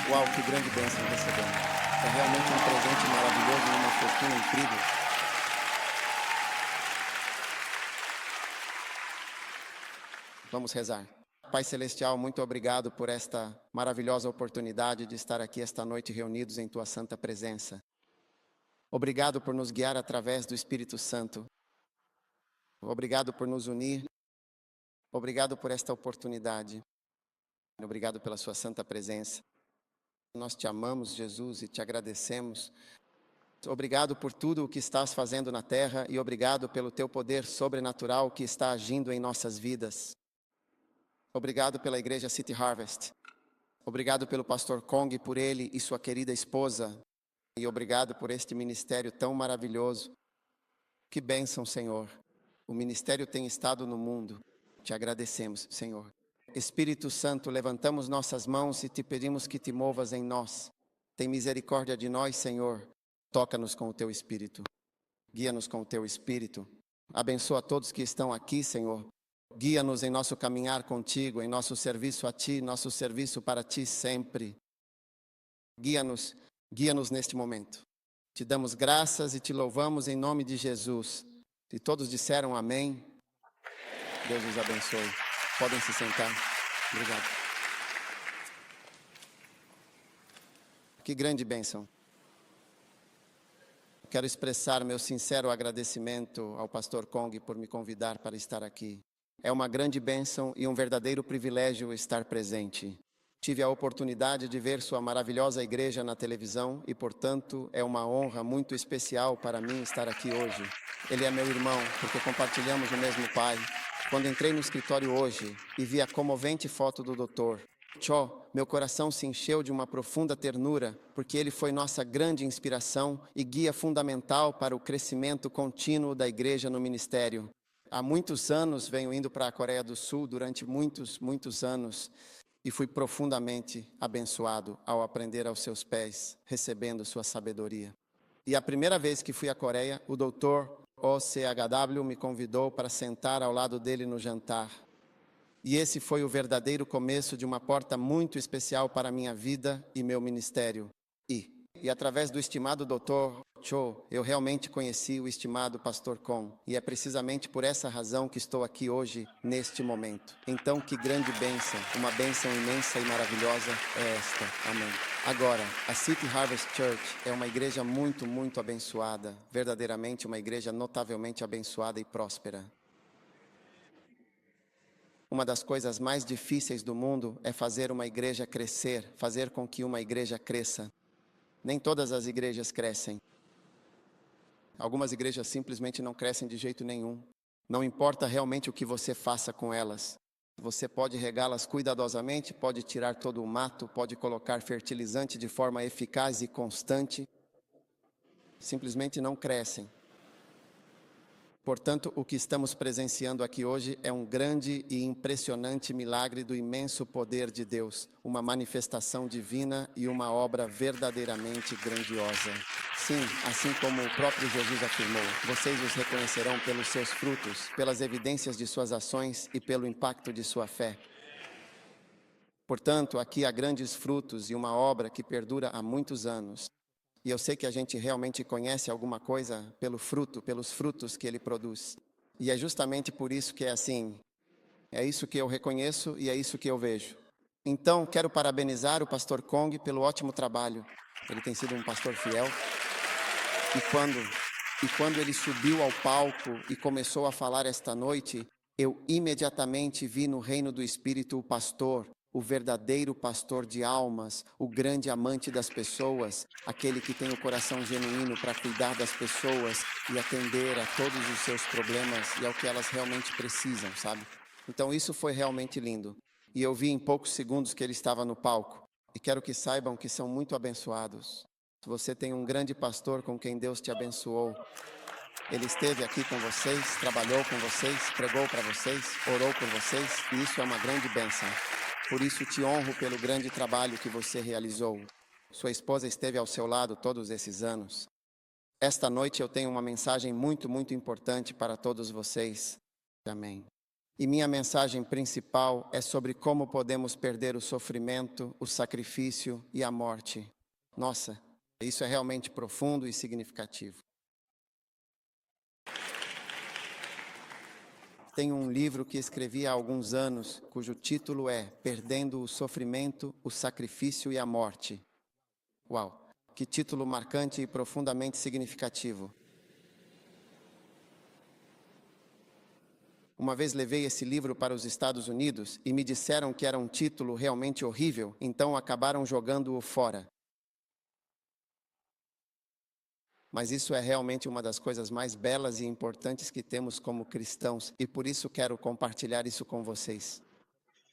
Uau, que grande bênção recebemos. É realmente um presente maravilhoso e uma fortuna incrível. Vamos rezar. Pai Celestial, muito obrigado por esta maravilhosa oportunidade de estar aqui esta noite reunidos em Tua santa presença. Obrigado por nos guiar através do Espírito Santo. Obrigado por nos unir. Obrigado por esta oportunidade. Obrigado pela Sua santa presença. Nós te amamos, Jesus, e te agradecemos. Obrigado por tudo o que estás fazendo na terra e obrigado pelo teu poder sobrenatural que está agindo em nossas vidas. Obrigado pela Igreja City Harvest. Obrigado pelo pastor Kong, por ele e sua querida esposa. E obrigado por este ministério tão maravilhoso. Que bênção, Senhor. O ministério tem estado no mundo. Te agradecemos, Senhor. Espírito Santo, levantamos nossas mãos e te pedimos que te movas em nós. Tem misericórdia de nós, Senhor. Toca-nos com o teu Espírito. Guia-nos com o teu Espírito. Abençoa todos que estão aqui, Senhor. Guia-nos em nosso caminhar contigo, em nosso serviço a ti, nosso serviço para ti sempre. Guia-nos neste momento. Te damos graças e te louvamos em nome de Jesus. Se todos disseram amém, Deus os abençoe. Podem se sentar. Obrigado. Que grande bênção. Quero expressar meu sincero agradecimento ao pastor Kong por me convidar para estar aqui. É uma grande bênção e um verdadeiro privilégio estar presente. Tive a oportunidade de ver sua maravilhosa igreja na televisão e, portanto, é uma honra muito especial para mim estar aqui hoje. Ele é meu irmão, porque compartilhamos o mesmo pai. Quando entrei no escritório hoje e vi a comovente foto do Dr. Cho, meu coração se encheu de uma profunda ternura, porque ele foi nossa grande inspiração e guia fundamental para o crescimento contínuo da igreja no ministério. Há muitos anos venho indo para a Coreia do Sul, durante muitos anos, e fui profundamente abençoado ao aprender aos seus pés, recebendo sua sabedoria. E a primeira vez que fui à Coreia, o Dr. OCHW me convidou para sentar ao lado dele no jantar. E esse foi o verdadeiro começo de uma porta muito especial para a minha vida e meu ministério. E através do estimado Dr. Cho, eu realmente conheci o estimado pastor Kong. E é precisamente por essa razão que estou aqui hoje, neste momento. Então, que grande bênção, uma bênção imensa e maravilhosa é esta. Amém. Agora, a City Harvest Church é uma igreja muito abençoada. Verdadeiramente uma igreja notavelmente abençoada e próspera. Uma das coisas mais difíceis do mundo é fazer uma igreja crescer, fazer com que uma igreja cresça. Nem todas as igrejas crescem. Algumas igrejas simplesmente não crescem de jeito nenhum. Não importa realmente o que você faça com elas. Você pode regá-las cuidadosamente, pode tirar todo o mato, pode colocar fertilizante de forma eficaz e constante. Simplesmente não crescem. Portanto, o que estamos presenciando aqui hoje é um grande e impressionante milagre do imenso poder de Deus, uma manifestação divina e uma obra verdadeiramente grandiosa. Sim, assim como o próprio Jesus afirmou, vocês os reconhecerão pelos seus frutos, pelas evidências de suas ações e pelo impacto de sua fé. Portanto, aqui há grandes frutos e uma obra que perdura há muitos anos. E eu sei que a gente realmente conhece alguma coisa pelos frutos que ele produz. E é justamente por isso que é assim. É isso que eu reconheço e é isso que eu vejo. Então, quero parabenizar o pastor Kong pelo ótimo trabalho. Ele tem sido um pastor fiel. E quando ele subiu ao palco e começou a falar esta noite, eu imediatamente vi no reino do Espírito o pastor, o verdadeiro pastor de almas, o grande amante das pessoas, aquele que tem o coração genuíno para cuidar das pessoas e atender a todos os seus problemas e ao que elas realmente precisam, sabe? Então isso foi realmente lindo. E eu vi em poucos segundos que ele estava no palco. E quero que saibam que são muito abençoados. Você tem um grande pastor com quem Deus te abençoou. Ele esteve aqui com vocês, trabalhou com vocês, pregou para vocês, orou por vocês, e isso é uma grande bênção. Por isso te honro pelo grande trabalho que você realizou. Sua esposa esteve ao seu lado todos esses anos. Esta noite eu tenho uma mensagem muito importante para todos vocês. Amém. E minha mensagem principal é sobre como podemos perder o sofrimento, o sacrifício e a morte. Nossa, isso é realmente profundo e significativo. Tenho um livro que escrevi há alguns anos, cujo título é Perdendo o Sofrimento, o Sacrifício e a Morte. Uau, que título marcante e profundamente significativo. Uma vez levei esse livro para os Estados Unidos e me disseram que era um título realmente horrível, então acabaram jogando-o fora. Mas isso é realmente uma das coisas mais belas e importantes que temos como cristãos, e por isso quero compartilhar isso com vocês.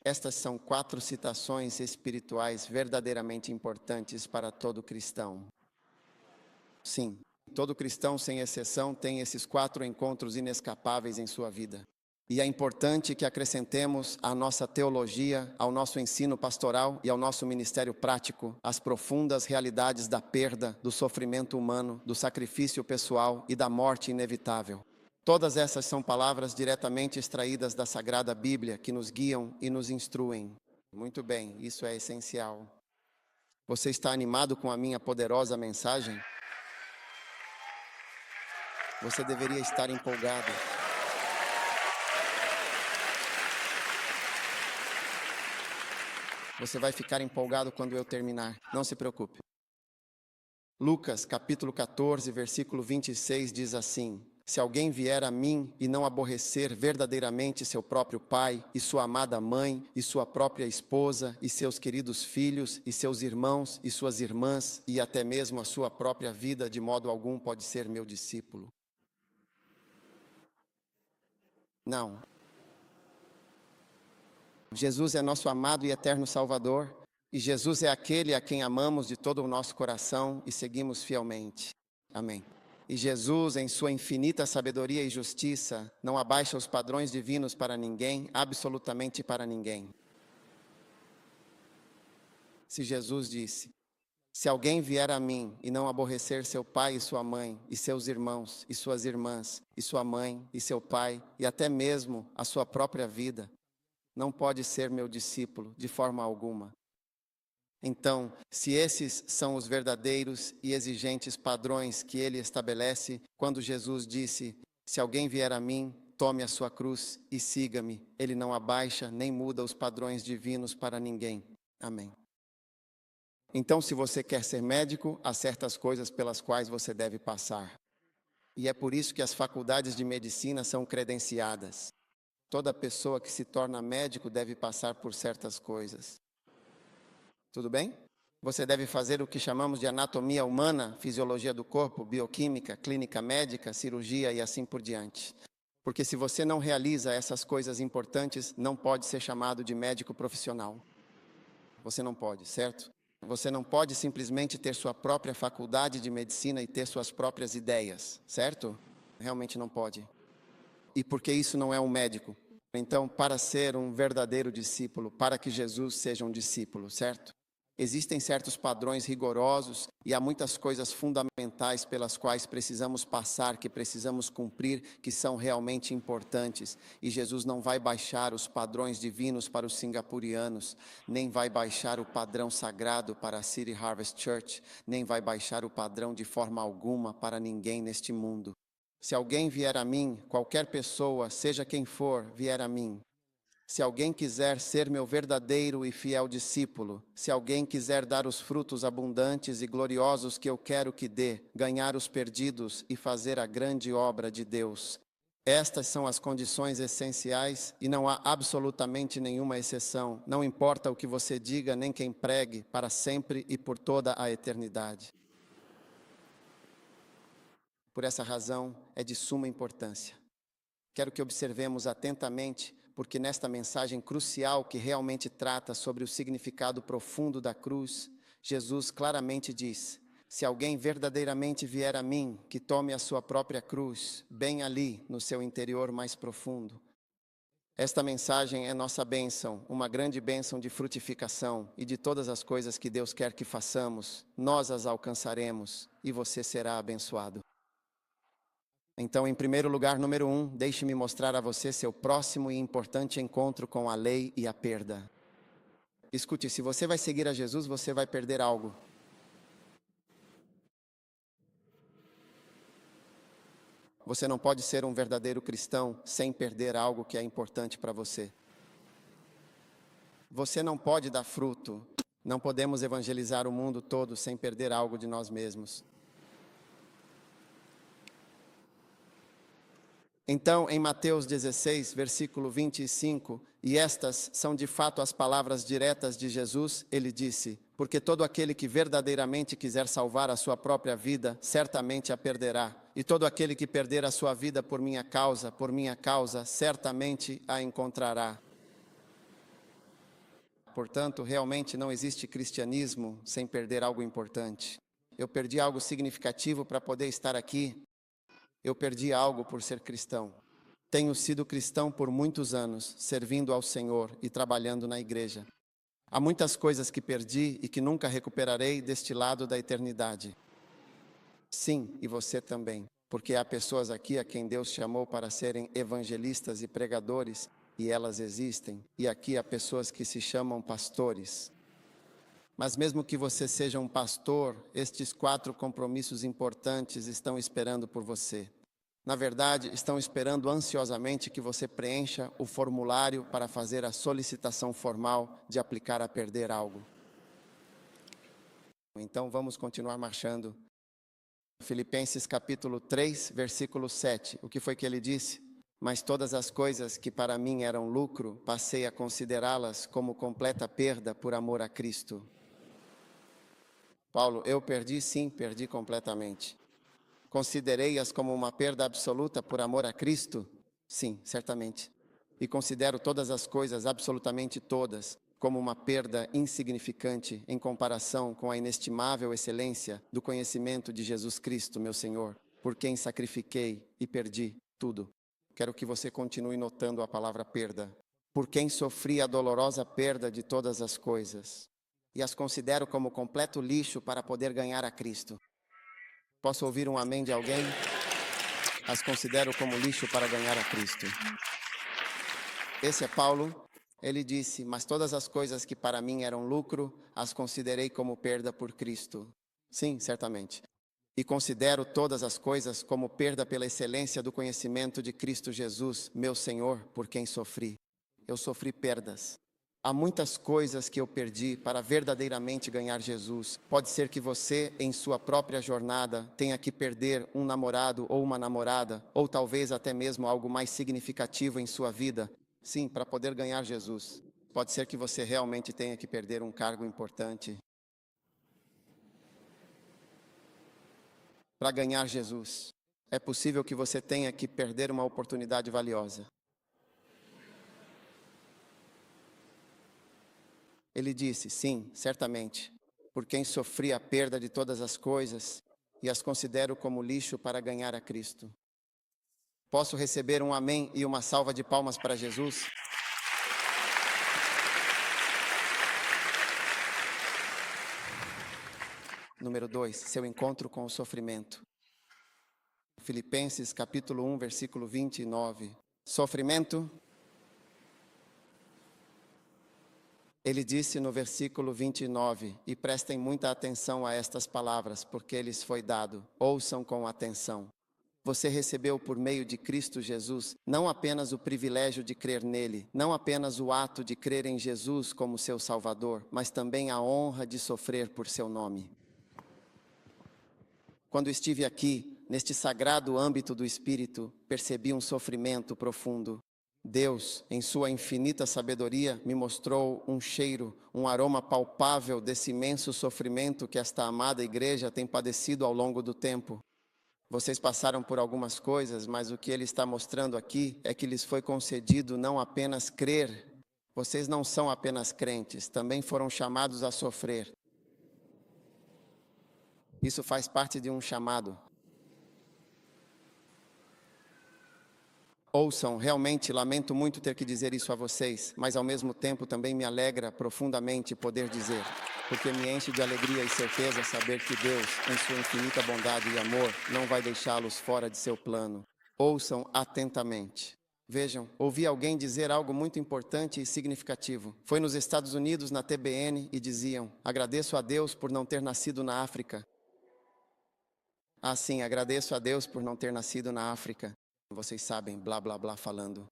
Estas são 4 citações espirituais verdadeiramente importantes para todo cristão. Sim, todo cristão, sem exceção, tem esses 4 encontros inescapáveis em sua vida. E é importante que acrescentemos à nossa teologia, ao nosso ensino pastoral e ao nosso ministério prático as profundas realidades da perda, do sofrimento humano, do sacrifício pessoal e da morte inevitável. Todas essas são palavras diretamente extraídas da Sagrada Bíblia que nos guiam e nos instruem. Muito bem, isso é essencial. Você está animado com a minha poderosa mensagem? Você deveria estar empolgado. Você vai ficar empolgado quando eu terminar, não se preocupe. Lucas, capítulo 14, versículo 26 diz assim: Se alguém vier a mim e não aborrecer verdadeiramente seu próprio pai, e sua amada mãe, e sua própria esposa, e seus queridos filhos, e seus irmãos, e suas irmãs, e até mesmo a sua própria vida, de modo algum pode ser meu discípulo. Não. Jesus é nosso amado e eterno Salvador, e Jesus é aquele a quem amamos de todo o nosso coração e seguimos fielmente. Amém. E Jesus, em sua infinita sabedoria e justiça, não abaixa os padrões divinos para ninguém, absolutamente para ninguém. Se Jesus disse: Se alguém vier a mim e não aborrecer seu pai e sua mãe, e seus irmãos e suas irmãs, e sua mãe e seu pai, e até mesmo a sua própria vida, não pode ser meu discípulo de forma alguma. Então, se esses são os verdadeiros e exigentes padrões que ele estabelece, quando Jesus disse: Se alguém vier a mim, tome a sua cruz e siga-me, ele não abaixa nem muda os padrões divinos para ninguém. Amém. Então, se você quer ser médico, há certas coisas pelas quais você deve passar. E é por isso que as faculdades de medicina são credenciadas. Toda pessoa que se torna médico deve passar por certas coisas. Tudo bem? Você deve fazer o que chamamos de anatomia humana, fisiologia do corpo, bioquímica, clínica médica, cirurgia e assim por diante. Porque se você não realiza essas coisas importantes, não pode ser chamado de médico profissional. Você não pode, certo? Você não pode simplesmente ter sua própria faculdade de medicina e ter suas próprias ideias, certo? Realmente não pode. E porque isso não é um médico. Então, para ser um verdadeiro discípulo, para que Jesus seja um discípulo, certo? Existem certos padrões rigorosos e há muitas coisas fundamentais pelas quais precisamos passar, que precisamos cumprir, que são realmente importantes. E Jesus não vai baixar os padrões divinos para os singapurianos, nem vai baixar o padrão sagrado para a City Harvest Church, nem vai baixar o padrão de forma alguma para ninguém neste mundo. Se alguém vier a mim, qualquer pessoa, seja quem for, vier a mim. Se alguém quiser ser meu verdadeiro e fiel discípulo, se alguém quiser dar os frutos abundantes e gloriosos que eu quero que dê, ganhar os perdidos e fazer a grande obra de Deus. Estas são as condições essenciais e não há absolutamente nenhuma exceção. Não importa o que você diga nem quem pregue, para sempre e por toda a eternidade. Por essa razão, é de suma importância. Quero que observemos atentamente, porque nesta mensagem crucial que realmente trata sobre o significado profundo da cruz, Jesus claramente diz: se alguém verdadeiramente vier a mim, que tome a sua própria cruz, bem ali, no seu interior mais profundo. Esta mensagem é nossa bênção, uma grande bênção de frutificação, e de todas as coisas que Deus quer que façamos, nós as alcançaremos, e você será abençoado. Então, em primeiro lugar, número 1, deixe-me mostrar a você seu próximo e importante encontro com a lei e a perda. Escute, se você vai seguir a Jesus, você vai perder algo. Você não pode ser um verdadeiro cristão sem perder algo que é importante para você. Você não pode dar fruto. Não podemos evangelizar o mundo todo sem perder algo de nós mesmos. Então, em Mateus 16, versículo 25, e estas são de fato as palavras diretas de Jesus, ele disse: porque todo aquele que verdadeiramente quiser salvar a sua própria vida, certamente a perderá. E todo aquele que perder a sua vida por minha causa, certamente a encontrará. Portanto, realmente não existe cristianismo sem perder algo importante. Eu perdi algo significativo para poder estar aqui. Eu perdi algo por ser cristão. Tenho sido cristão por muitos anos, servindo ao Senhor e trabalhando na igreja. Há muitas coisas que perdi e que nunca recuperarei deste lado da eternidade. Sim, e você também, porque há pessoas aqui a quem Deus chamou para serem evangelistas e pregadores, e elas existem. E aqui há pessoas que se chamam pastores. Mas mesmo que você seja um pastor, estes 4 compromissos importantes estão esperando por você. Na verdade, estão esperando ansiosamente que você preencha o formulário para fazer a solicitação formal de aplicar a perder algo. Então vamos continuar marchando. Filipenses capítulo 3, versículo 7. O que foi que ele disse? Mas todas as coisas que para mim eram lucro, passei a considerá-las como completa perda por amor a Cristo. Paulo, eu perdi, sim, perdi completamente. Considerei-as como uma perda absoluta por amor a Cristo? Sim, certamente. E considero todas as coisas, absolutamente todas, como uma perda insignificante em comparação com a inestimável excelência do conhecimento de Jesus Cristo, meu Senhor, por quem sacrifiquei e perdi tudo. Quero que você continue notando a palavra perda. Por quem sofri a dolorosa perda de todas as coisas, e as considero como completo lixo para poder ganhar a Cristo. Posso ouvir um amém de alguém? As considero como lixo para ganhar a Cristo. Esse é Paulo. Ele disse, mas todas as coisas que para mim eram lucro, as considerei como perda por Cristo. Sim, certamente. E considero todas as coisas como perda pela excelência do conhecimento de Cristo Jesus, meu Senhor, por quem sofri. Eu sofri perdas. Há muitas coisas que eu perdi para verdadeiramente ganhar Jesus. Pode ser que você, em sua própria jornada, tenha que perder um namorado ou uma namorada, ou talvez até mesmo algo mais significativo em sua vida. Sim, para poder ganhar Jesus. Pode ser que você realmente tenha que perder um cargo importante. Para ganhar Jesus, é possível que você tenha que perder uma oportunidade valiosa. Ele disse, sim, certamente, por quem sofri a perda de todas as coisas e as considero como lixo para ganhar a Cristo. Posso receber um amém e uma salva de palmas para Jesus? Número 2, seu encontro com o sofrimento. Filipenses capítulo 1, versículo 29. Sofrimento. Ele disse no versículo 29, e prestem muita atenção a estas palavras, porque lhes foi dado. Ouçam com atenção. Você recebeu por meio de Cristo Jesus, não apenas o privilégio de crer nele, não apenas o ato de crer em Jesus como seu Salvador, mas também a honra de sofrer por seu nome. Quando estive aqui, neste sagrado âmbito do Espírito, percebi um sofrimento profundo. Deus, em sua infinita sabedoria, me mostrou um cheiro, um aroma palpável desse imenso sofrimento que esta amada igreja tem padecido ao longo do tempo. Vocês passaram por algumas coisas, mas o que ele está mostrando aqui é que lhes foi concedido não apenas crer. Vocês não são apenas crentes, também foram chamados a sofrer. Isso faz parte de um chamado. Ouçam, realmente lamento muito ter que dizer isso a vocês, mas ao mesmo tempo também me alegra profundamente poder dizer. porque me enche de alegria e certeza saber que Deus, em sua infinita bondade e amor, não vai deixá-los fora de seu plano. Ouçam atentamente. Vejam, ouvi alguém dizer algo muito importante e significativo. Foi nos Estados Unidos, na TBN, e diziam: agradeço a Deus por não ter nascido na África. Ah, sim, agradeço a Deus por não ter nascido na África. Vocês sabem, blá, blá, blá, falando.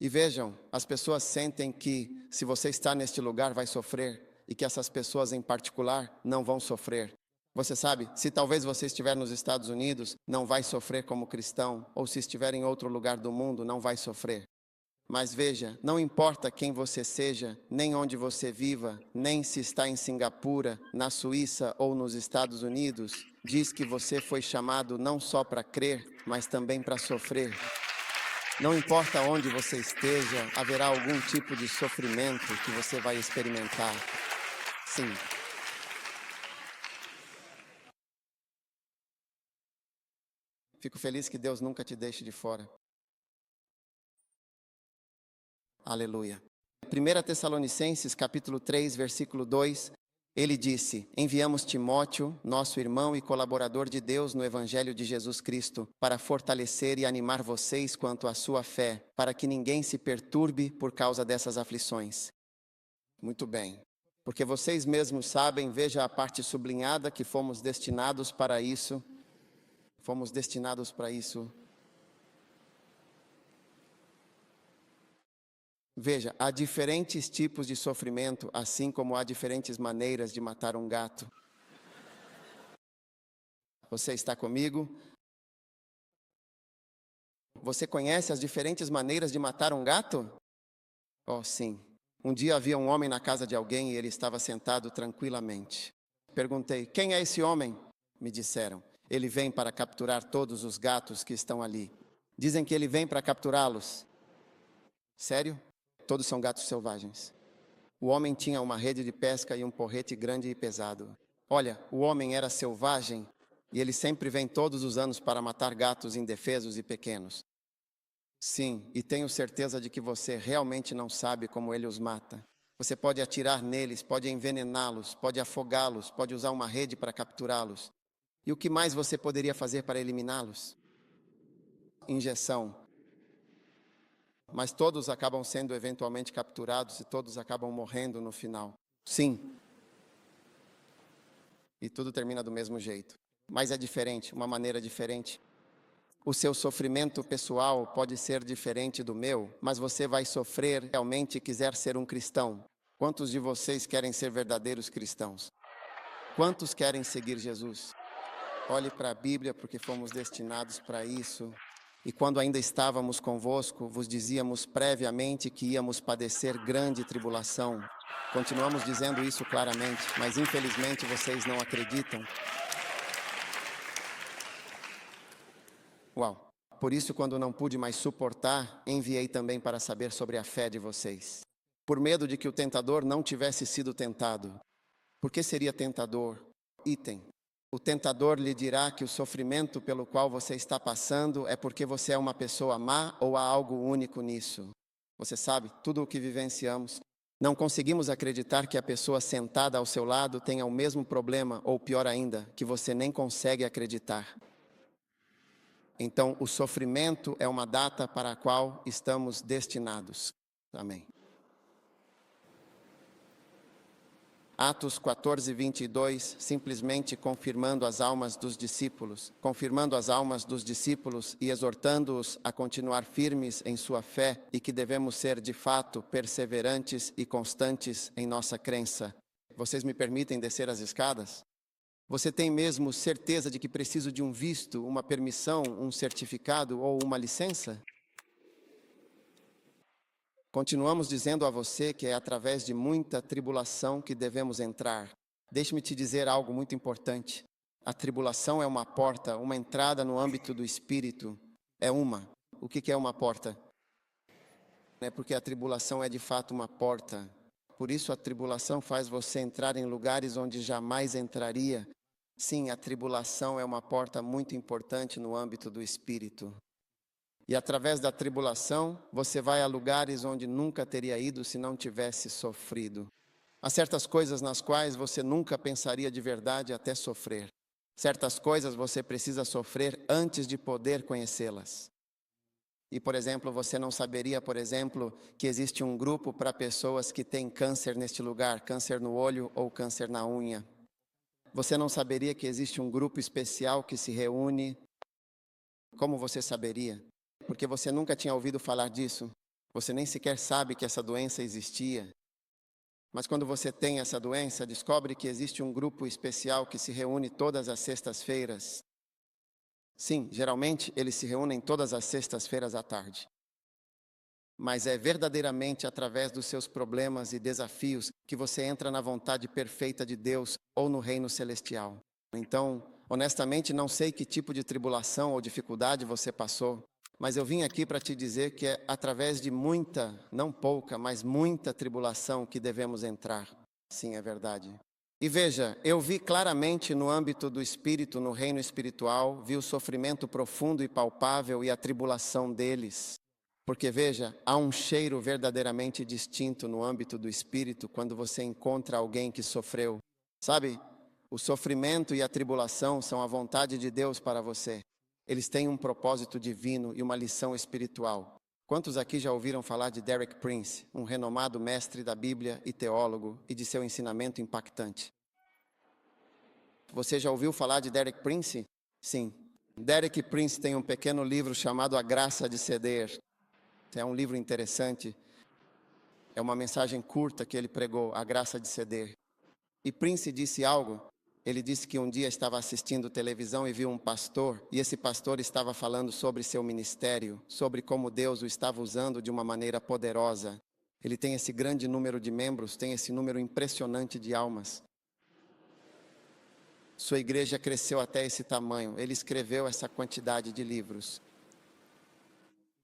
E vejam, as pessoas sentem que, se você está neste lugar, vai sofrer, e que essas pessoas em particular não vão sofrer. Você sabe, se talvez você estiver nos Estados Unidos, não vai sofrer como cristão, ou se estiver em outro lugar do mundo, não vai sofrer. Mas veja, não importa quem você seja, nem onde você viva, nem se está em Singapura, na Suíça ou nos Estados Unidos, diz que você foi chamado não só para crer, mas também para sofrer. Não importa onde você esteja, haverá algum tipo de sofrimento que você vai experimentar. Sim. Fico feliz que Deus nunca te deixe de fora. Aleluia. 1 Tessalonicenses, capítulo 3, versículo 2, ele disse: enviamos Timóteo, nosso irmão e colaborador de Deus no Evangelho de Jesus Cristo, para fortalecer e animar vocês quanto à sua fé, para que ninguém se perturbe por causa dessas aflições. Muito bem. Porque vocês mesmos sabem, veja a parte sublinhada, que fomos destinados para isso. Fomos destinados para isso. Veja, há diferentes tipos de sofrimento, assim como há diferentes maneiras de matar um gato. Você está comigo? Você conhece as diferentes maneiras de matar um gato? Oh, sim. Um dia havia um homem na casa de alguém e ele estava sentado tranquilamente. Perguntei: quem é esse homem? Me disseram: ele vem para capturar todos os gatos que estão ali. Dizem que ele vem para capturá-los. Sério? Todos são gatos selvagens. O homem tinha uma rede de pesca e um porrete grande e pesado. Olha, o homem era selvagem e ele sempre vem todos os anos para matar gatos indefesos e pequenos. Sim, e tenho certeza de que você realmente não sabe como ele os mata. Você pode atirar neles, pode envenená-los, pode afogá-los, pode usar uma rede para capturá-los. E o que mais você poderia fazer para eliminá-los? Injeção. Mas todos acabam sendo eventualmente capturados e todos acabam morrendo no final. Sim. E tudo termina do mesmo jeito. Mas é diferente, uma maneira diferente. O seu sofrimento pessoal pode ser diferente do meu, mas você vai sofrer realmente quiser ser um cristão. Quantos de vocês querem ser verdadeiros cristãos? Quantos querem seguir Jesus? Olhe para a Bíblia, porque fomos destinados para isso. E quando ainda estávamos convosco, vos dizíamos previamente que íamos padecer grande tribulação. Continuamos dizendo isso claramente, mas infelizmente vocês não acreditam. Uau! Por isso, quando não pude mais suportar, enviei também para saber sobre a fé de vocês. Por medo de que o tentador não tivesse sido tentado. Por que seria tentador? Item. O tentador lhe dirá que o sofrimento pelo qual você está passando é porque você é uma pessoa má ou há algo único nisso. Você sabe, tudo o que vivenciamos. Não conseguimos acreditar que a pessoa sentada ao seu lado tenha o mesmo problema, ou pior ainda, que você nem consegue acreditar. Então, o sofrimento é uma data para a qual estamos destinados. Amém. Atos 14, 22, simplesmente confirmando as almas dos discípulos e exortando-os a continuar firmes em sua fé e que devemos ser, de fato, perseverantes e constantes em nossa crença. Vocês me permitem descer as escadas? Você tem mesmo certeza de que preciso de um visto, uma permissão, um certificado ou uma licença? Continuamos dizendo a você que é através de muita tribulação que devemos entrar. Deixe-me te dizer algo muito importante. A tribulação é uma porta, uma entrada no âmbito do Espírito. É uma. O que é uma porta? É porque a tribulação é de fato uma porta. Por isso a tribulação faz você entrar em lugares onde jamais entraria. Sim, a tribulação é uma porta muito importante no âmbito do Espírito. E através da tribulação, você vai a lugares onde nunca teria ido se não tivesse sofrido. Há certas coisas nas quais você nunca pensaria de verdade até sofrer. Certas coisas você precisa sofrer antes de poder conhecê-las. E, por exemplo, você não saberia, por exemplo, que existe um grupo para pessoas que têm câncer neste lugar, câncer no olho ou câncer na unha. Você não saberia que existe um grupo especial que se reúne. Como você saberia? Porque você nunca tinha ouvido falar disso. Você nem sequer sabe que essa doença existia. Mas quando você tem essa doença, descobre que existe um grupo especial que se reúne todas as sextas-feiras. Sim, geralmente eles se reúnem todas as sextas-feiras à tarde. Mas é verdadeiramente através dos seus problemas e desafios que você entra na vontade perfeita de Deus ou no reino celestial. Então, honestamente, não sei que tipo de tribulação ou dificuldade você passou, mas eu vim aqui para te dizer que é através de muita, não pouca, mas muita tribulação que devemos entrar. Sim, é verdade. E veja, eu vi claramente no âmbito do espírito, no reino espiritual, vi o sofrimento profundo e palpável e a tribulação deles. Porque veja, há um cheiro verdadeiramente distinto no âmbito do espírito quando você encontra alguém que sofreu. Sabe, o sofrimento e a tribulação são a vontade de Deus para você. Eles têm um propósito divino e uma lição espiritual. Quantos aqui já ouviram falar de Derek Prince, um renomado mestre da Bíblia e teólogo, e de seu ensinamento impactante? Você já ouviu falar de Derek Prince? Sim. Derek Prince tem um pequeno livro chamado A Graça de Ceder. É um livro interessante. É uma mensagem curta que ele pregou, A Graça de Ceder. E Prince disse algo. Ele disse que um dia estava assistindo televisão e viu um pastor, e esse pastor estava falando sobre seu ministério, sobre como Deus o estava usando de uma maneira poderosa. Ele tem esse grande número de membros, tem esse número impressionante de almas. Sua igreja cresceu até esse tamanho. Ele escreveu essa quantidade de livros.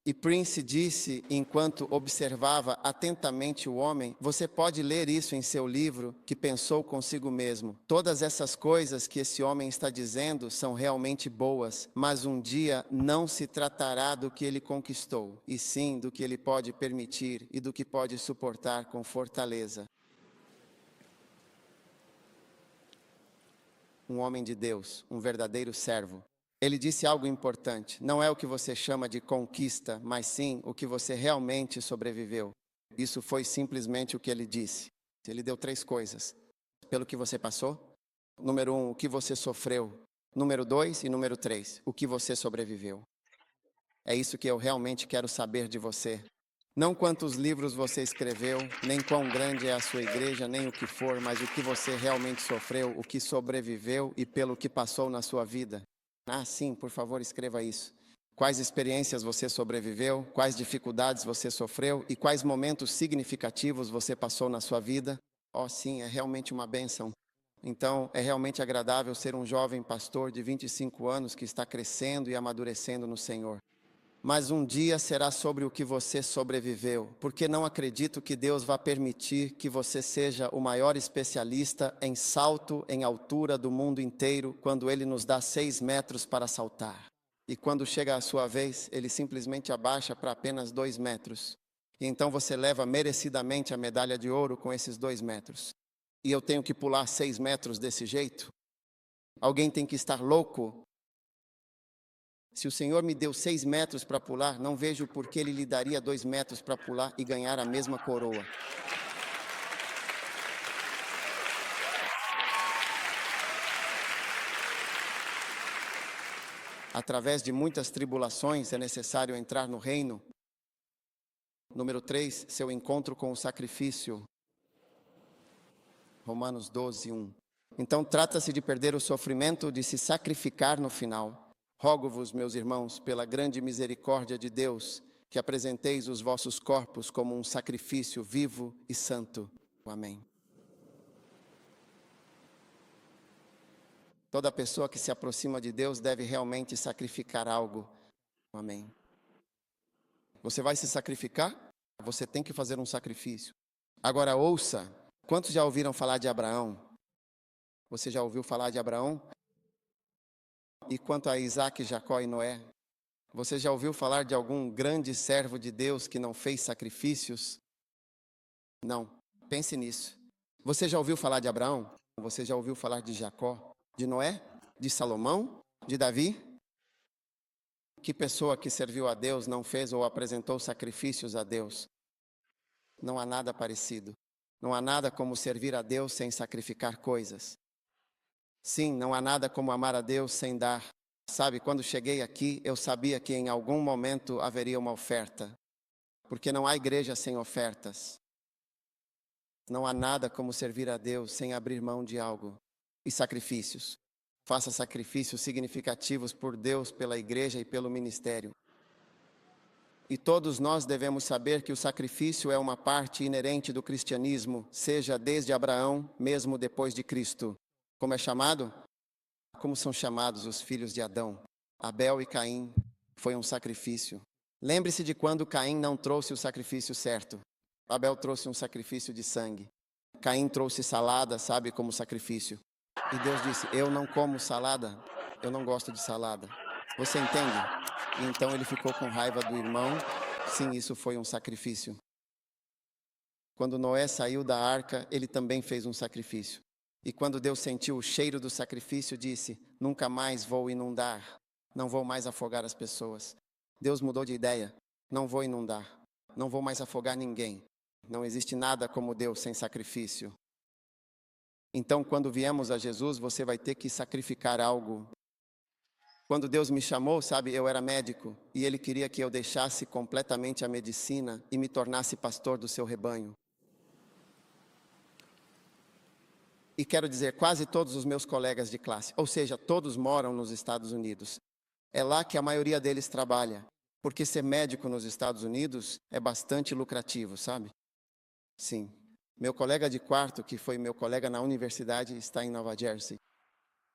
E Prince disse, enquanto observava atentamente o homem, você pode ler isso em seu livro, que pensou consigo mesmo. Todas essas coisas que esse homem está dizendo são realmente boas, mas um dia não se tratará do que ele conquistou, e sim do que ele pode permitir e do que pode suportar com fortaleza. Um homem de Deus, um verdadeiro servo. Ele disse algo importante, não é o que você chama de conquista, mas sim o que você realmente sobreviveu. Isso foi simplesmente o que ele disse. Ele deu 3 coisas. Pelo que você passou. Número 1, o que você sofreu. Número 2 e número 3, o que você sobreviveu. É isso que eu realmente quero saber de você. Não quantos livros você escreveu, nem quão grande é a sua igreja, nem o que for, mas o que você realmente sofreu, o que sobreviveu e pelo que passou na sua vida. Ah, sim, por favor, escreva isso. Quais experiências você sobreviveu, quais dificuldades você sofreu e quais momentos significativos você passou na sua vida. Oh, sim, é realmente uma bênção. Então, é realmente agradável ser um jovem pastor de 25 anos que está crescendo e amadurecendo no Senhor. Mas um dia será sobre o que você sobreviveu, porque não acredito que Deus vá permitir que você seja o maior especialista em salto em altura do mundo inteiro, quando Ele nos dá 6 metros para saltar. E quando chega a sua vez, Ele simplesmente abaixa para apenas 2 metros. E então você leva merecidamente a medalha de ouro com esses 2 metros. E eu tenho que pular 6 metros desse jeito? Alguém tem que estar louco. Se o Senhor me deu 6 metros para pular, não vejo por que Ele lhe daria 2 metros para pular e ganhar a mesma coroa. Através de muitas tribulações é necessário entrar no reino. Número 3, seu encontro com o sacrifício. Romanos 12, 1. Então trata-se de perder o sofrimento, de se sacrificar no final. Rogo-vos, meus irmãos, pela grande misericórdia de Deus, que apresenteis os vossos corpos como um sacrifício vivo e santo. Amém. Toda pessoa que se aproxima de Deus deve realmente sacrificar algo. Amém. Você vai se sacrificar? Você tem que fazer um sacrifício. Agora ouça, quantos já ouviram falar de Abraão? Você já ouviu falar de Abraão? E quanto a Isaac, Jacó e Noé? Você já ouviu falar de algum grande servo de Deus que não fez sacrifícios? Não. Pense nisso. Você já ouviu falar de Abraão? Você já ouviu falar de Jacó? De Noé? De Salomão? De Davi? Que pessoa que serviu a Deus não fez ou apresentou sacrifícios a Deus? Não há nada parecido. Não há nada como servir a Deus sem sacrificar coisas. Sim, não há nada como amar a Deus sem dar. Sabe, quando cheguei aqui, eu sabia que em algum momento haveria uma oferta. Porque não há igreja sem ofertas. Não há nada como servir a Deus sem abrir mão de algo. E sacrifícios. Faça sacrifícios significativos por Deus, pela igreja e pelo ministério. E todos nós devemos saber que o sacrifício é uma parte inerente do cristianismo, seja desde Abraão, mesmo depois de Cristo. Como é chamado? Como são chamados os filhos de Adão? Abel e Caim. Foi um sacrifício. Lembre-se de quando Caim não trouxe o sacrifício certo. Abel trouxe um sacrifício de sangue. Caim trouxe salada, sabe, como sacrifício. E Deus disse, eu não como salada, eu não gosto de salada. Você entende? E então ele ficou com raiva do irmão. Sim, isso foi um sacrifício. Quando Noé saiu da arca, ele também fez um sacrifício. E quando Deus sentiu o cheiro do sacrifício, disse, nunca mais vou inundar, não vou mais afogar as pessoas. Deus mudou de ideia, não vou inundar, não vou mais afogar ninguém. Não existe nada como Deus sem sacrifício. Então, quando viemos a Jesus, você vai ter que sacrificar algo. Quando Deus me chamou, sabe, eu era médico, e Ele queria que eu deixasse completamente a medicina e me tornasse pastor do seu rebanho. E quero dizer, quase todos os meus colegas de classe, ou seja, todos moram nos Estados Unidos. É lá que a maioria deles trabalha, porque ser médico nos Estados Unidos é bastante lucrativo, sabe? Sim. Meu colega de quarto, que foi meu colega na universidade, está em Nova Jersey.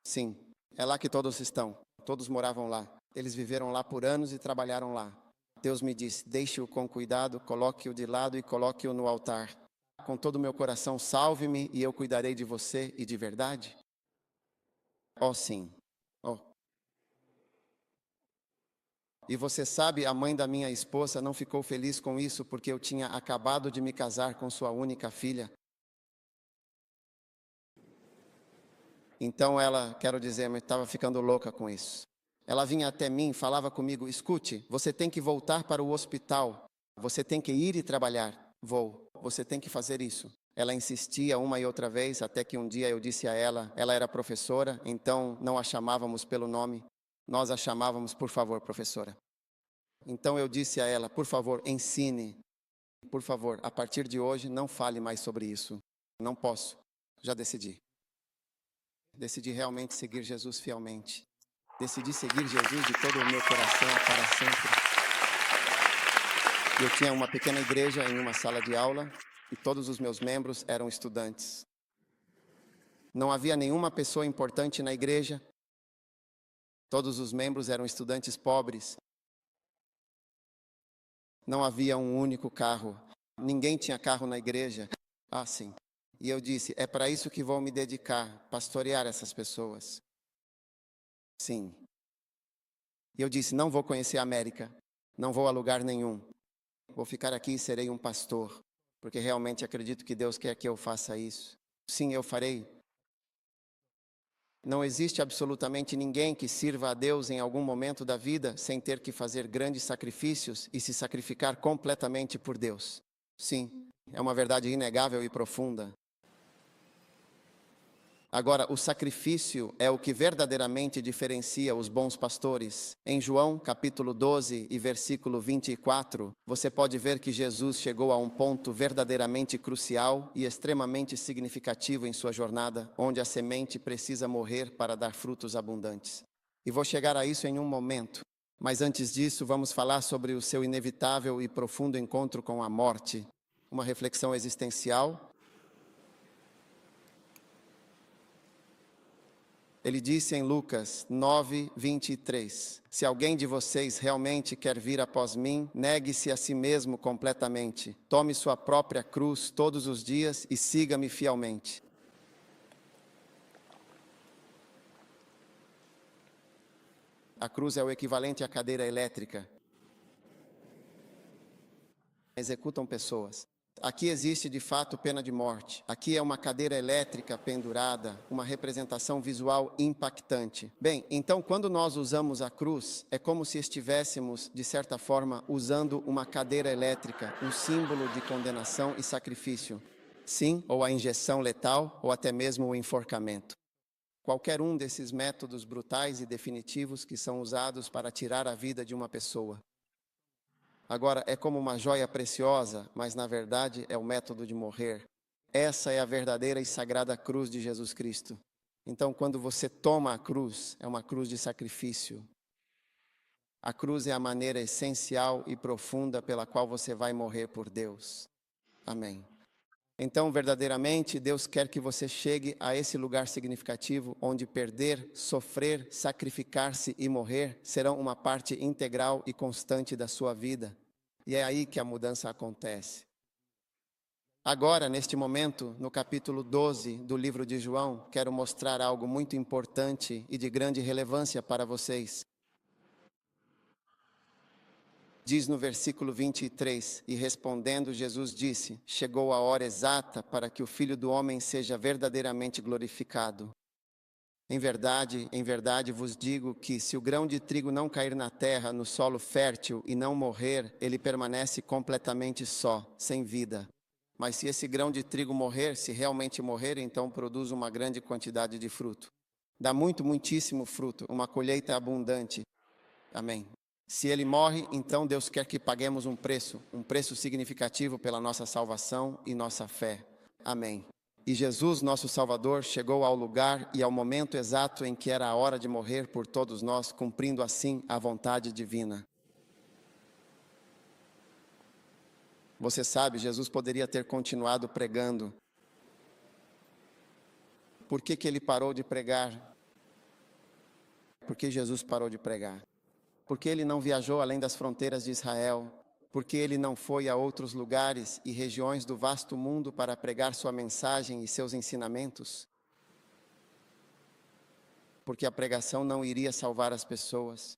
Sim, é lá que todos estão. Todos moravam lá. Eles viveram lá por anos e trabalharam lá. Deus me disse, deixe-o com cuidado, coloque-o de lado e coloque-o no altar. Com todo o meu coração, salve-me e eu cuidarei de você e de verdade? Oh, sim. Oh. E você sabe, a mãe da minha esposa não ficou feliz com isso porque eu tinha acabado de me casar com sua única filha. Então ela, quero dizer, estava ficando louca com isso. Ela vinha até mim, falava comigo, escute, você tem que voltar para o hospital, você tem que ir e trabalhar. Vou, você tem que fazer isso. Ela insistia uma e outra vez, até que um dia eu disse a ela era professora, então não a chamávamos pelo nome, nós a chamávamos, por favor, professora. Então eu disse a ela, por favor, ensine, por favor, a partir de hoje não fale mais sobre isso. Não posso, já decidi. Decidi realmente seguir Jesus fielmente. Decidi seguir Jesus de todo o meu coração para sempre. Eu tinha uma pequena igreja em uma sala de aula e todos os meus membros eram estudantes. Não havia nenhuma pessoa importante na igreja. Todos os membros eram estudantes pobres. Não havia um único carro. Ninguém tinha carro na igreja. Ah, sim. E eu disse, é para isso que vou me dedicar, pastorear essas pessoas. Sim. E eu disse, não vou conhecer a América, não vou a lugar nenhum. Vou ficar aqui e serei um pastor, porque realmente acredito que Deus quer que eu faça isso. Sim, eu farei. Não existe absolutamente ninguém que sirva a Deus em algum momento da vida sem ter que fazer grandes sacrifícios e se sacrificar completamente por Deus. Sim, é uma verdade inegável e profunda. Agora, o sacrifício é o que verdadeiramente diferencia os bons pastores. Em João, capítulo 12 e versículo 24, você pode ver que Jesus chegou a um ponto verdadeiramente crucial e extremamente significativo em sua jornada, onde a semente precisa morrer para dar frutos abundantes. E vou chegar a isso em um momento. Mas antes disso, vamos falar sobre o seu inevitável e profundo encontro com a morte. Uma reflexão existencial. Ele disse em Lucas 9, 23, se alguém de vocês realmente quer vir após mim, negue-se a si mesmo completamente. Tome sua própria cruz todos os dias e siga-me fielmente. A cruz é o equivalente à cadeira elétrica. Executam pessoas. Aqui existe de fato pena de morte. Aqui é uma cadeira elétrica pendurada, uma representação visual impactante. Bem, então quando nós usamos a cruz, é como se estivéssemos, de certa forma, usando uma cadeira elétrica, um símbolo de condenação e sacrifício. Sim, ou a injeção letal, ou até mesmo o enforcamento. Qualquer um desses métodos brutais e definitivos que são usados para tirar a vida de uma pessoa. Agora, é como uma joia preciosa, mas na verdade é o método de morrer. Essa é a verdadeira e sagrada cruz de Jesus Cristo. Então, quando você toma a cruz, é uma cruz de sacrifício. A cruz é a maneira essencial e profunda pela qual você vai morrer por Deus. Amém. Então, verdadeiramente, Deus quer que você chegue a esse lugar significativo, onde perder, sofrer, sacrificar-se e morrer serão uma parte integral e constante da sua vida. E é aí que a mudança acontece. Agora, neste momento, no capítulo 12 do livro de João, quero mostrar algo muito importante e de grande relevância para vocês. Diz no versículo 23, e respondendo Jesus disse, chegou a hora exata para que o Filho do Homem seja verdadeiramente glorificado. Em verdade vos digo que se o grão de trigo não cair na terra, no solo fértil e não morrer, ele permanece completamente só, sem vida. Mas se esse grão de trigo morrer, se realmente morrer, então produz uma grande quantidade de fruto. Dá muitíssimo fruto, uma colheita abundante. Amém. Se ele morre, então Deus quer que paguemos um preço significativo pela nossa salvação e nossa fé. Amém. E Jesus, nosso Salvador, chegou ao lugar e ao momento exato em que era a hora de morrer por todos nós, cumprindo assim a vontade divina. Você sabe, Jesus poderia ter continuado pregando. Por que ele parou de pregar? Por que Jesus parou de pregar? Porque ele não viajou além das fronteiras de Israel, porque ele não foi a outros lugares e regiões do vasto mundo para pregar sua mensagem e seus ensinamentos, porque a pregação não iria salvar as pessoas.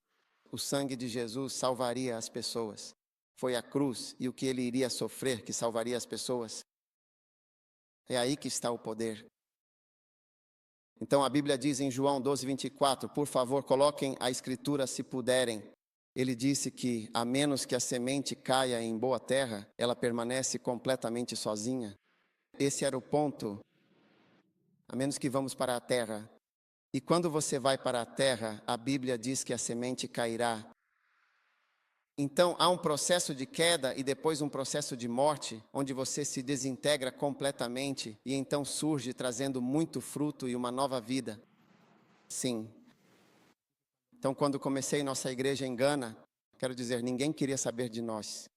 O sangue de Jesus salvaria as pessoas. Foi a cruz e o que ele iria sofrer que salvaria as pessoas. É aí que está o poder. Então a Bíblia diz em João 12:24, por favor, coloquem a escritura se puderem. Ele disse que, a menos que a semente caia em boa terra, ela permanece completamente sozinha. Esse era o ponto. A menos que vamos para a terra. E quando você vai para a terra, a Bíblia diz que a semente cairá. Então há um processo de queda e depois um processo de morte, onde você se desintegra completamente e então surge trazendo muito fruto e uma nova vida. Sim. Então, quando comecei nossa igreja em Gana, quero dizer, ninguém queria saber de nós.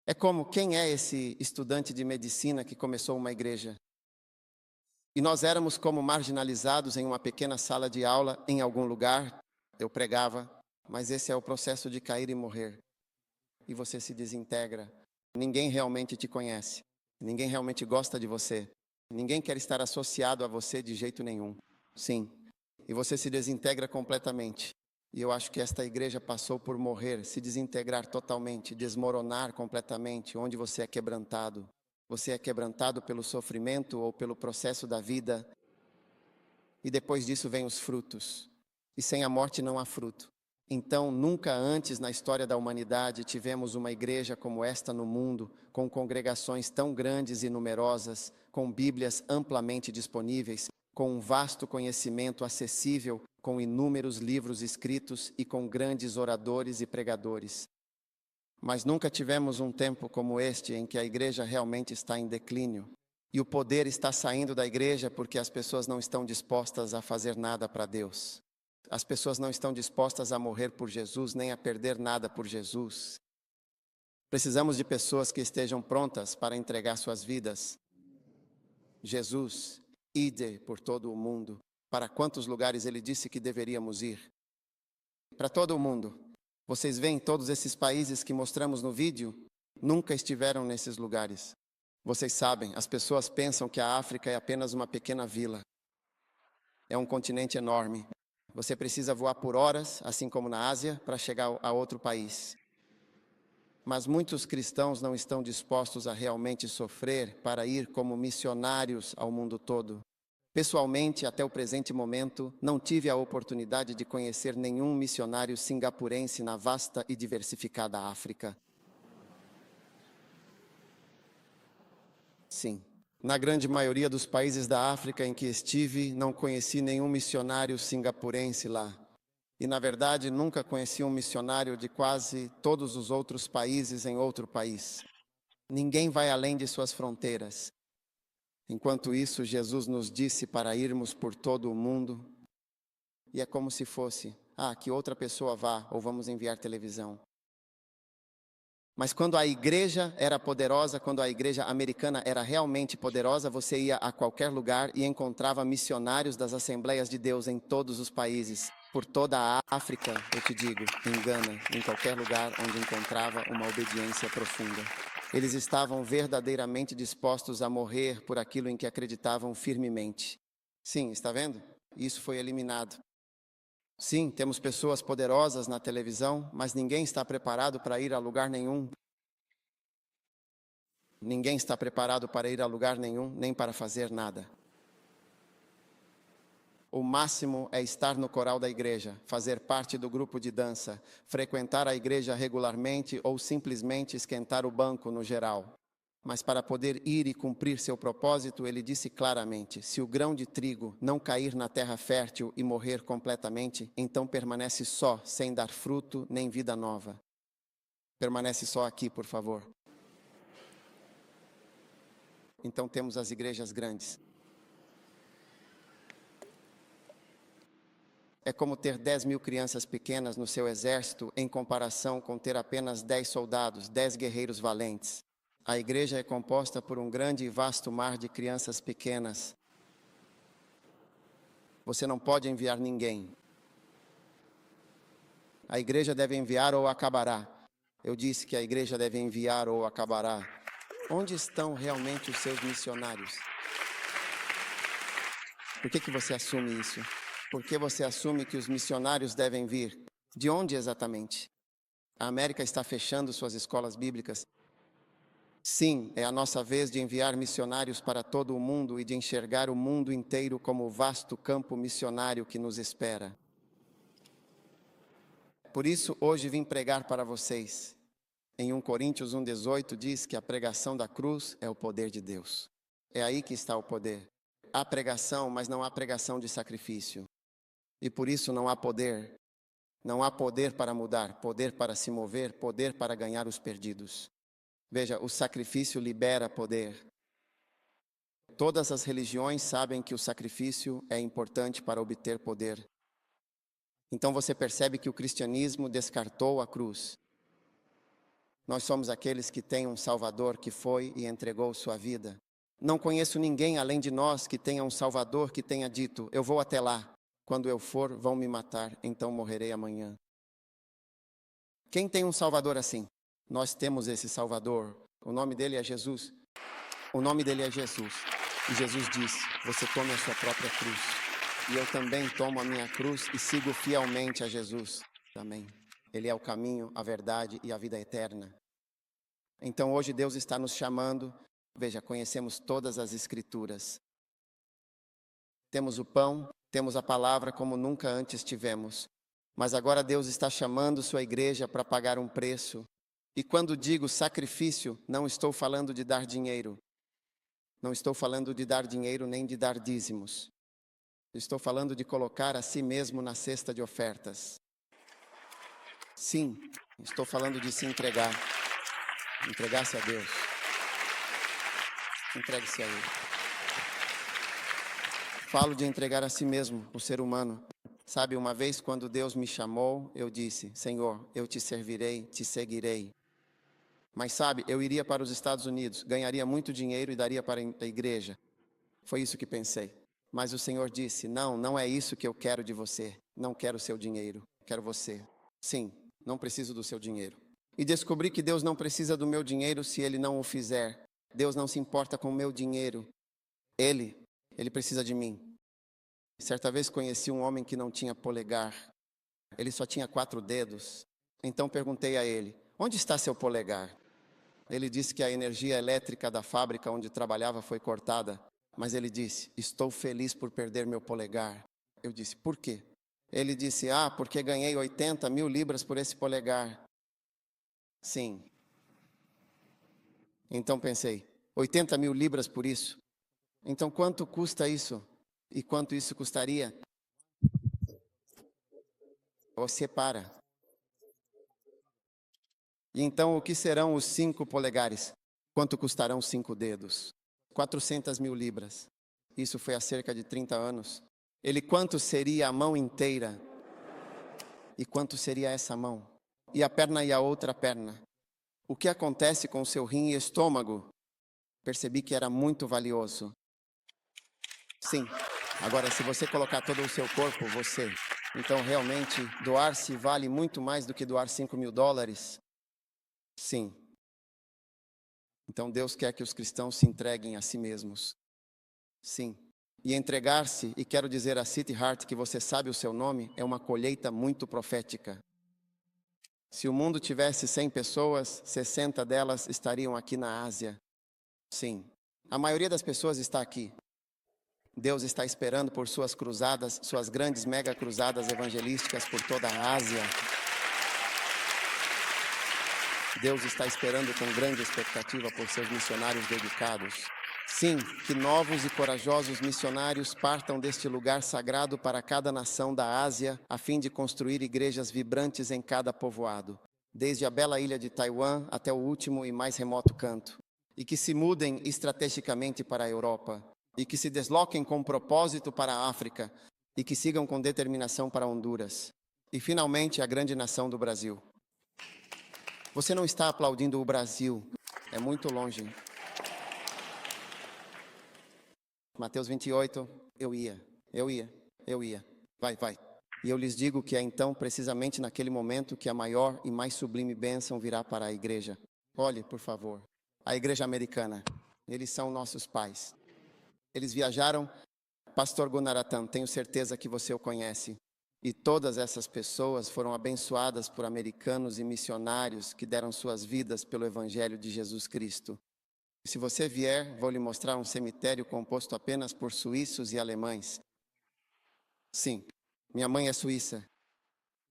É como, quem é esse estudante de medicina que começou uma igreja? E nós éramos como marginalizados em uma pequena sala de aula, em algum lugar, eu pregava, mas esse é o processo de cair e morrer. E você se desintegra. Ninguém realmente te conhece. Ninguém realmente gosta de você. Ninguém quer estar associado a você de jeito nenhum. Sim. E você se desintegra completamente. E eu acho que esta igreja passou por morrer, se desintegrar totalmente, desmoronar completamente, onde você é quebrantado. Você é quebrantado pelo sofrimento ou pelo processo da vida. E depois disso vem os frutos. E sem a morte não há fruto. Então, nunca antes na história da humanidade tivemos uma igreja como esta no mundo, com congregações tão grandes e numerosas, com Bíblias amplamente disponíveis, com um vasto conhecimento acessível, com inúmeros livros escritos e com grandes oradores e pregadores. Mas nunca tivemos um tempo como este em que a igreja realmente está em declínio. E o poder está saindo da igreja porque as pessoas não estão dispostas a fazer nada para Deus. As pessoas não estão dispostas a morrer por Jesus, nem a perder nada por Jesus. Precisamos de pessoas que estejam prontas para entregar suas vidas. Jesus, ide por todo o mundo. Para quantos lugares ele disse que deveríamos ir? Para todo o mundo. Vocês veem todos esses países que mostramos no vídeo? Nunca estiveram nesses lugares. Vocês sabem, as pessoas pensam que a África é apenas uma pequena vila. É um continente enorme. Você precisa voar por horas, assim como na Ásia, para chegar a outro país. Mas muitos cristãos não estão dispostos a realmente sofrer para ir como missionários ao mundo todo. Pessoalmente, até o presente momento, não tive a oportunidade de conhecer nenhum missionário singapurense na vasta e diversificada África. Sim, na grande maioria dos países da África em que estive, não conheci nenhum missionário singapurense lá. E, na verdade, nunca conheci um missionário de quase todos os outros países em outro país. Ninguém vai além de suas fronteiras. Enquanto isso, Jesus nos disse para irmos por todo o mundo. E é como se fosse, que outra pessoa vá, ou vamos enviar televisão. Mas quando a igreja era poderosa, quando a igreja americana era realmente poderosa, você ia a qualquer lugar e encontrava missionários das Assembleias de Deus em todos os países. Por toda a África, eu te digo, em Gana, em qualquer lugar onde encontrava uma obediência profunda. Eles estavam verdadeiramente dispostos a morrer por aquilo em que acreditavam firmemente. Sim, está vendo? Isso foi eliminado. Sim, temos pessoas poderosas na televisão, mas ninguém está preparado para ir a lugar nenhum. Ninguém está preparado para ir a lugar nenhum, nem para fazer nada. O máximo é estar no coral da igreja, fazer parte do grupo de dança, frequentar a igreja regularmente ou simplesmente esquentar o banco no geral. Mas para poder ir e cumprir seu propósito, ele disse claramente: se o grão de trigo não cair na terra fértil e morrer completamente, então permanece só, sem dar fruto nem vida nova. Permanece só aqui, por favor. Então temos as igrejas grandes. É como ter 10.000 crianças pequenas no seu exército em comparação com ter apenas 10 soldados, 10 guerreiros valentes. A igreja é composta por um grande e vasto mar de crianças pequenas. Você não pode enviar ninguém. A igreja deve enviar ou acabará. Eu disse que a igreja deve enviar ou acabará. Onde estão realmente os seus missionários? Por que você assume isso? Por que você assume que os missionários devem vir? De onde exatamente? A América está fechando suas escolas bíblicas. Sim, é a nossa vez de enviar missionários para todo o mundo e de enxergar o mundo inteiro como o vasto campo missionário que nos espera. Por isso, hoje vim pregar para vocês. Em 1 Coríntios 1,18 diz que a pregação da cruz é o poder de Deus. É aí que está o poder. Há pregação, mas não há pregação de sacrifício. E por isso não há poder. Não há poder para mudar, poder para se mover, poder para ganhar os perdidos. Veja, o sacrifício libera poder. Todas as religiões sabem que o sacrifício é importante para obter poder. Então você percebe que o cristianismo descartou a cruz. Nós somos aqueles que têm um Salvador que foi e entregou sua vida. Não conheço ninguém além de nós que tenha um Salvador que tenha dito: eu vou até lá. Quando eu for, vão me matar, então morrerei amanhã. Quem tem um Salvador assim? Nós temos esse Salvador. O nome dele é Jesus. O nome dele é Jesus. E Jesus disse: você tome a sua própria cruz. E eu também tomo a minha cruz e sigo fielmente a Jesus. Amém. Ele é o caminho, a verdade e a vida eterna. Então hoje Deus está nos chamando. Veja, conhecemos todas as Escrituras. Temos o pão, temos a palavra como nunca antes tivemos. Mas agora Deus está chamando sua igreja para pagar um preço. E quando digo sacrifício, não estou falando de dar dinheiro. Não estou falando de dar dinheiro nem de dar dízimos. Estou falando de colocar a si mesmo na cesta de ofertas. Sim, estou falando de se entregar. Entregar-se a Deus. Entregue-se a Ele. Falo de entregar a si mesmo, o ser humano. Sabe, uma vez quando Deus me chamou, eu disse: Senhor, eu te servirei, te seguirei. Mas sabe, eu iria para os Estados Unidos, ganharia muito dinheiro e daria para a igreja. Foi isso que pensei. Mas o Senhor disse: não, não é isso que eu quero de você. Não quero o seu dinheiro, quero você. Sim, não preciso do seu dinheiro. E descobri que Deus não precisa do meu dinheiro se Ele não o fizer. Deus não se importa com o meu dinheiro. Ele precisa de mim. Certa vez conheci um homem que não tinha polegar. Ele só tinha 4 dedos. Então perguntei a ele: onde está seu polegar? Ele disse que a energia elétrica da fábrica onde trabalhava foi cortada, mas ele disse, estou feliz por perder meu polegar. Eu disse, por quê? Ele disse, porque ganhei 80 mil libras por esse polegar. Sim. Então pensei, 80 mil libras por isso? Então quanto custa isso? E quanto isso custaria? Você para. E então o que serão os 5 polegares? Quanto custarão 5 dedos? 400 mil libras. Isso foi há cerca de 30 anos. Ele, quanto seria a mão inteira? E quanto seria essa mão? E a perna e a outra perna? O que acontece com o seu rim e estômago? Percebi que era muito valioso. Sim. Agora, se você colocar todo o seu corpo, você... Então, realmente, doar-se vale muito mais do que doar 5 mil dólares? Sim. Então, Deus quer que os cristãos se entreguem a si mesmos. Sim. E entregar-se, e quero dizer a City Heart que você sabe o seu nome, é uma colheita muito profética. Se o mundo tivesse 100 pessoas, 60 delas estariam aqui na Ásia. Sim. A maioria das pessoas está aqui. Deus está esperando por suas cruzadas, suas grandes mega cruzadas evangelísticas por toda a Ásia. Deus está esperando com grande expectativa por seus missionários dedicados. Sim, que novos e corajosos missionários partam deste lugar sagrado para cada nação da Ásia, a fim de construir igrejas vibrantes em cada povoado, desde a bela ilha de Taiwan até o último e mais remoto canto, e que se mudem estrategicamente para a Europa, e que se desloquem com propósito para a África, e que sigam com determinação para Honduras, e finalmente a grande nação do Brasil. Você não está aplaudindo o Brasil, é muito longe. Mateus 28, eu ia. Vai. E eu lhes digo que é então, precisamente naquele momento, que a maior e mais sublime bênção virá para a igreja. Olhe, por favor, a igreja americana. Eles são nossos pais. Eles viajaram, Pastor Gunarathan, tenho certeza que você o conhece. E todas essas pessoas foram abençoadas por americanos e missionários que deram suas vidas pelo Evangelho de Jesus Cristo. Se você vier, vou lhe mostrar um cemitério composto apenas por suíços e alemães. Sim, minha mãe é suíça.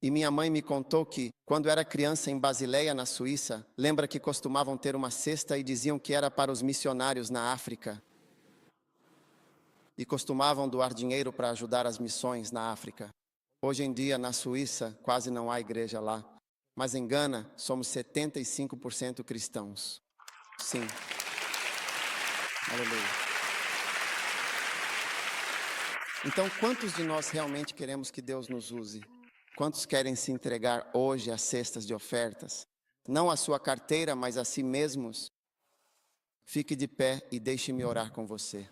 E minha mãe me contou que, quando era criança em Basileia, na Suíça, lembra que costumavam ter uma cesta e diziam que era para os missionários na África. E costumavam doar dinheiro para ajudar as missões na África. Hoje em dia, na Suíça, quase não há igreja lá. Mas em Gana, somos 75% cristãos. Sim. Aleluia. Então, quantos de nós realmente queremos que Deus nos use? Quantos querem se entregar hoje às cestas de ofertas? Não à sua carteira, mas a si mesmos? Fique de pé e deixe-me orar com você.